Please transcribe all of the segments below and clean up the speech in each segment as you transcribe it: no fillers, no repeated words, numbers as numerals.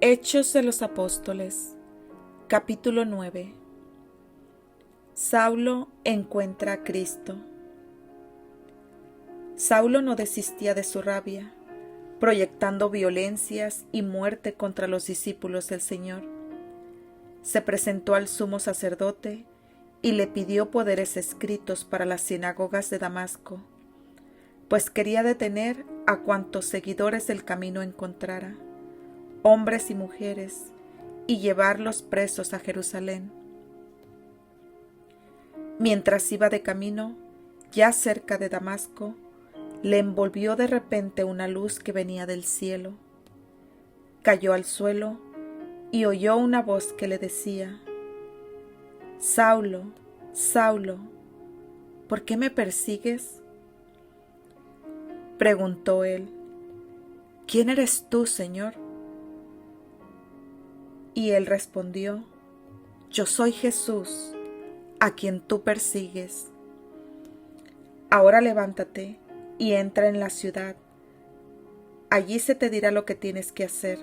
Hechos de los Apóstoles, capítulo 9. Saulo encuentra a Cristo. Saulo no desistía de su rabia, proyectando violencias y muerte contra los discípulos del Señor. Se presentó al sumo sacerdote y le pidió poderes escritos para las sinagogas de Damasco, pues quería detener a cuantos seguidores del camino encontrara, hombres y mujeres, y llevarlos presos a Jerusalén. Mientras iba de camino, ya cerca de Damasco, le envolvió de repente una luz que venía del cielo. Cayó al suelo y oyó una voz que le decía: «Saulo, Saulo, ¿por qué me persigues?». Preguntó él: «¿Quién eres tú, Señor?». Y él respondió: «Yo soy Jesús, a quien tú persigues. Ahora levántate y entra en la ciudad. Allí se te dirá lo que tienes que hacer».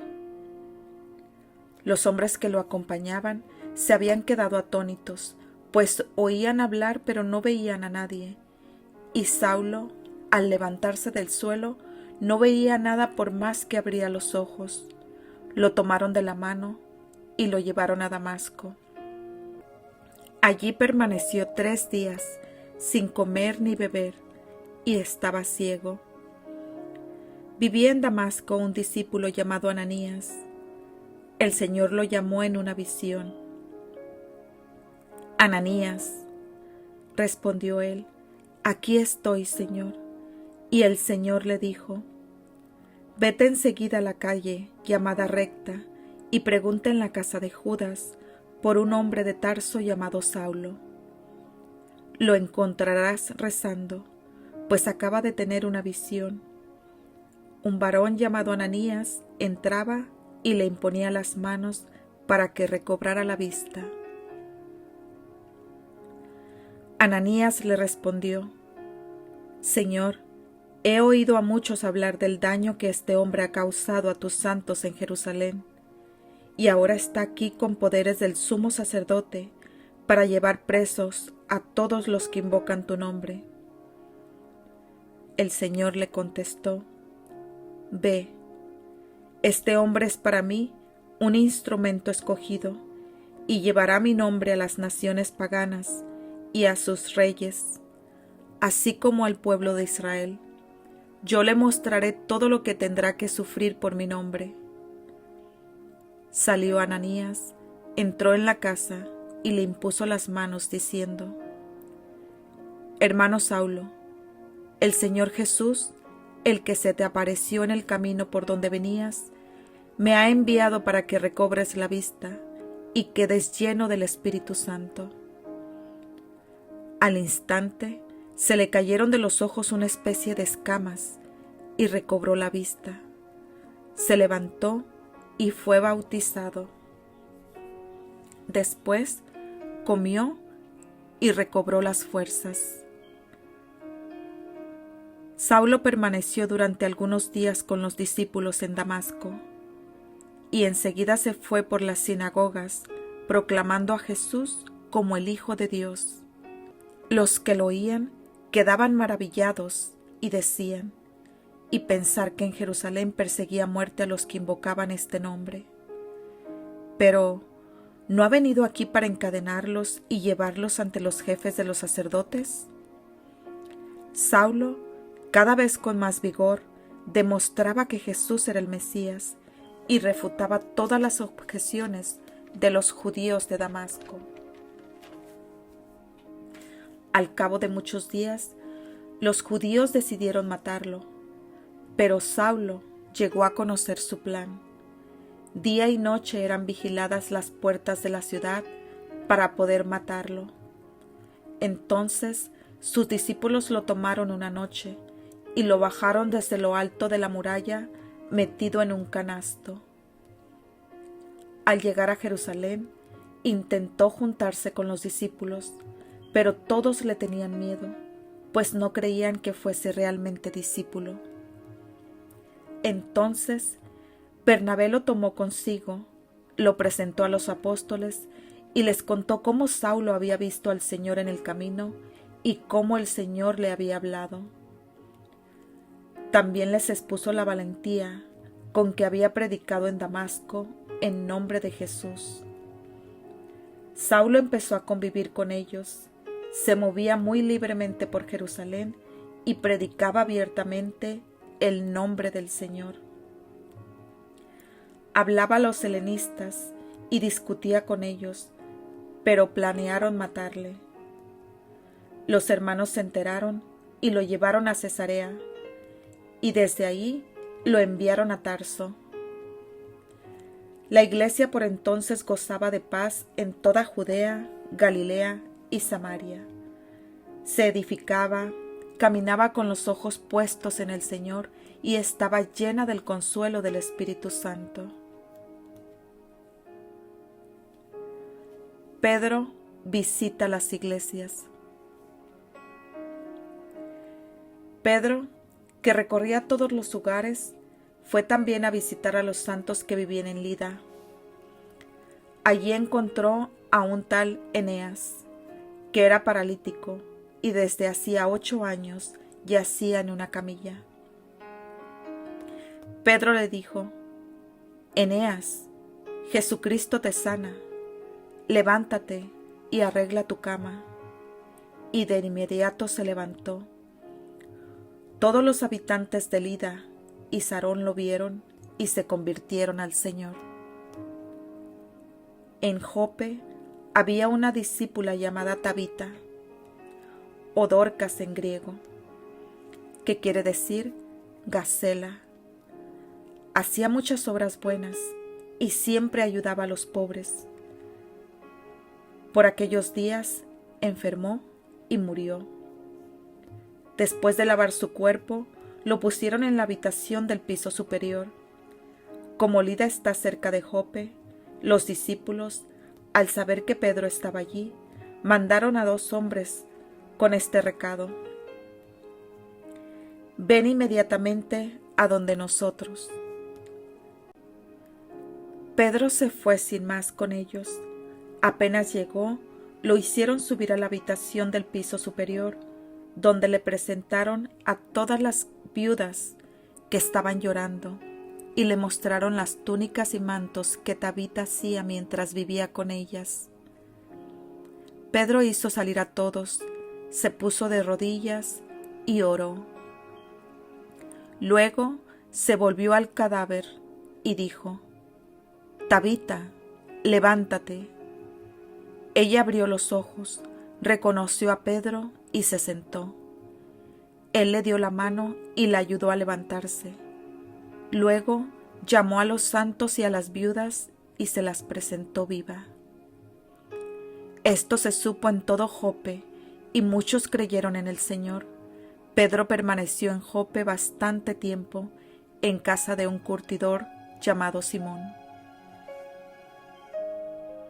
Los hombres que lo acompañaban se habían quedado atónitos, pues oían hablar pero no veían a nadie. Y Saulo, al levantarse del suelo, no veía nada por más que abría los ojos. Lo tomaron de la mano y lo llevaron a Damasco. Allí permaneció 3 días, sin comer ni beber, y estaba ciego. Vivía en Damasco un discípulo llamado Ananías. El Señor lo llamó en una visión. «Ananías», respondió él. «Aquí estoy, Señor». Y el Señor le dijo: «Vete enseguida a la calle llamada Recta y pregunta en la casa de Judas por un hombre de Tarso llamado Saulo. Lo encontrarás rezando, pues acaba de tener una visión. Un varón llamado Ananías entraba y le imponía las manos para que recobrara la vista». Ananías le respondió: «Señor, he oído a muchos hablar del daño que este hombre ha causado a tus santos en Jerusalén, y ahora está aquí con poderes del sumo sacerdote para llevar presos a todos los que invocan tu nombre». El Señor le contestó: «Ve, este hombre es para mí un instrumento escogido, y llevará mi nombre a las naciones paganas y a sus reyes, así como al pueblo de Israel. Yo le mostraré todo lo que tendrá que sufrir por mi nombre». Salió Ananías, entró en la casa y le impuso las manos, diciendo: «Hermano Saulo, el Señor Jesús, el que se te apareció en el camino por donde venías, me ha enviado para que recobres la vista y quedes lleno del Espíritu Santo». Al instante se le cayeron de los ojos una especie de escamas y recobró la vista. Se levantó y fue bautizado. Después comió y recobró las fuerzas. Saulo permaneció durante algunos días con los discípulos en Damasco, y enseguida se fue por las sinagogas, proclamando a Jesús como el Hijo de Dios. Los que lo oían quedaban maravillados y decían: «Y pensar que en Jerusalén perseguía a muerte a los que invocaban este nombre. Pero, ¿no ha venido aquí para encadenarlos y llevarlos ante los jefes de los sacerdotes?». Saulo, cada vez con más vigor, demostraba que Jesús era el Mesías y refutaba todas las objeciones de los judíos de Damasco. Al cabo de muchos días, los judíos decidieron matarlo, pero Saulo llegó a conocer su plan. Día y noche eran vigiladas las puertas de la ciudad para poder matarlo. Entonces sus discípulos lo tomaron una noche y lo bajaron desde lo alto de la muralla metido en un canasto. Al llegar a Jerusalén, intentó juntarse con los discípulos, pero todos le tenían miedo, pues no creían que fuese realmente discípulo. Entonces Bernabé lo tomó consigo, lo presentó a los apóstoles y les contó cómo Saulo había visto al Señor en el camino y cómo el Señor le había hablado. También les expuso la valentía con que había predicado en Damasco en nombre de Jesús. Saulo empezó a convivir con ellos, se movía muy libremente por Jerusalén y predicaba abiertamente el nombre del Señor. Hablaba a los helenistas y discutía con ellos, pero planearon matarle. Los hermanos se enteraron y lo llevaron a Cesarea, y desde ahí lo enviaron a Tarso. La iglesia por entonces gozaba de paz en toda Judea, Galilea y Samaria. Se edificaba, caminaba con los ojos puestos en el Señor y estaba llena del consuelo del Espíritu Santo. Pedro visita las iglesias. Pedro, que recorría todos los lugares, fue también a visitar a los santos que vivían en Lida. Allí encontró a un tal Eneas, que era paralítico y desde hacía 8 años yacía en una camilla. Pedro le dijo: Eneas, Jesucristo te sana, levántate y arregla tu cama. Y de inmediato se levantó. Todos los habitantes de Lida y Sarón lo vieron y se convirtieron al Señor. En Jope había una discípula llamada Tabita, o Dorcas en griego, que quiere decir Gacela. Hacía muchas obras buenas y siempre ayudaba a los pobres. Por aquellos días enfermó y murió. Después de lavar su cuerpo, lo pusieron en la habitación del piso superior. Como Lida está cerca de Jope, los discípulos, al saber que Pedro estaba allí, mandaron a 2 hombres con este recado: ven inmediatamente a donde nosotros. Pedro se fue sin más con ellos. Apenas llegó, lo hicieron subir a la habitación del piso superior, donde le presentaron a todas las viudas que estaban llorando, y le mostraron las túnicas y mantos que Tabita hacía mientras vivía con ellas. Pedro hizo salir a todos, se puso de rodillas y oró. Luego se volvió al cadáver y dijo: Tabita, levántate. Ella abrió los ojos, reconoció a Pedro y se sentó. Él le dio la mano y la ayudó a levantarse. Luego llamó a los santos y a las viudas y se las presentó viva. Esto se supo en todo Jope y muchos creyeron en el Señor. Pedro permaneció en Jope bastante tiempo, en casa de un curtidor llamado Simón.